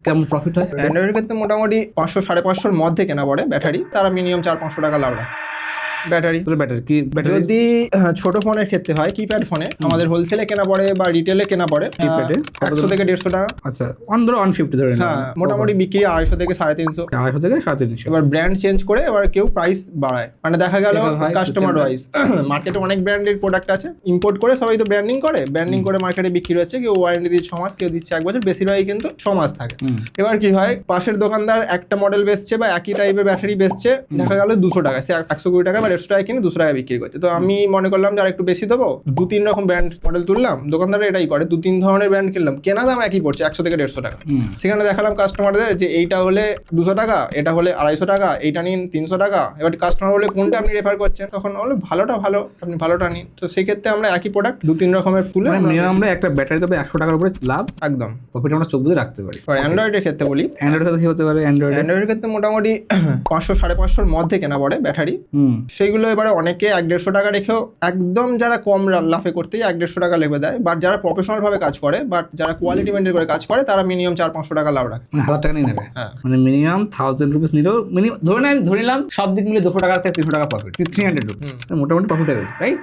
কেমন প্রফিট হয়? অ্যান্ড্রয়েডের ক্ষেত্রে মোটামুটি 500-550 মধ্যে কেনা পড়ে ব্যাটারি, তারা মিনিমাম 400-500 টাকা লাভ রাখে। ব্যাটারি কি ব্যাটারি? যদি ছোট ফোনের ক্ষেত্রে হয়, কিপ্যাড ফোনে আমাদের হোলসেলে কেনা পড়ে বা রিটেলে কেনা পড়ে কিপ্যাডে 100 থেকে 150 টাকা। আচ্ছা, ধরো 150 ধরে নিলাম। হ্যাঁ, মোটামুটি বিক্রি 250 থেকে 350। 250 থেকে 350। এবার ব্র্যান্ড চেঞ্জ করে এবার কেউ প্রাইস বাড়ায়, মানে দেখা গেল হয় কাস্টমার ওয়াইজ। মার্কেটে অনেক ব্র্যান্ডের প্রোডাক্ট আছে, ইম্পোর্ট করে সবাই তো ব্র্যান্ডিং করে মার্কেটে বিক্রি হচ্ছে। কেউ ওয়ারেন্টি দিচ্ছে 6 মাস, কেউ দিচ্ছে 1 বছর, বেশিরভাগই কিন্তু 6 মাস থাকে। এবার কি হয়, পাশের দোকানদার একটা মডেল বেচছে বা একই টাইপের ব্যাটারি বেচছে, দেখা গেল 200 টাকা, সে 120 টাকা বা 150 টাকা কিনে 200 টাকা বিক্রি করছে। তো আমি মনে করলাম যে আর একটু বেশি দেবো, 2-3 রকম ব্র্যান্ড মডেল তুললাম, দোকানদার এটাই করে, 2-3 ধরনের ব্র্যান্ড কিনলাম, কেনা দাম একই পড়ছে 100 থেকে 150 টাকা। সেখানে দেখালাম কাস্টমারদের যে এইটা হলে 200 টাকা, এটা হলে 250 টাকা, এইটা নিন 300 টাকা। এবার কাস্টমার বলে কোনটা আপনি রেফার করছেন, তখন বলে ভালোটা ভালো, আপনি ভালোটা নিন। তো সেক্ষেত্রে আমরা একই প্রোডাক্ট 2-3 রকমের তুলে আমরা একটা ব্যাটারি তবে 100 টাকার উপরে লাভ, একদম প্রফিট আমরা চোখ বুঝে রাখতে পারি। অ্যান্ড্রয়েডের ক্ষেত্রে বলি, অ্যান্ড্রয়েড ক্ষেত্রে কি হতে পারে? অ্যান্ড্রয়েডের ক্ষেত্রে মোটামুটি 500-550 মধ্যে কেনা পড়ে ব্যাটারি। সেইগুলো এবারে অনেকে 150 টাকা রেখেও, একদম যারা কম লাভে করতেই 150 টাকা লেগে দেয়, বাট যারা প্রফেশনাল ভাবে কাজ করে, বাট যারা কোয়ালিটি মেনটেন করে কাজ করে, তারা মিনিমাম 400-500 টাকা লাভ রাখে। মানে 1000 টাকা নিয়ে নেবে। হ্যাঁ, মানে মিনিমাম 1000 রুপিস নিলেও ধরে নিলাম সব দিক মিলে 200 টাকা থেকে 300 টাকা প্রফিট, 300 রুপিস মোটামুটি প্রফিটেবল, রাইট?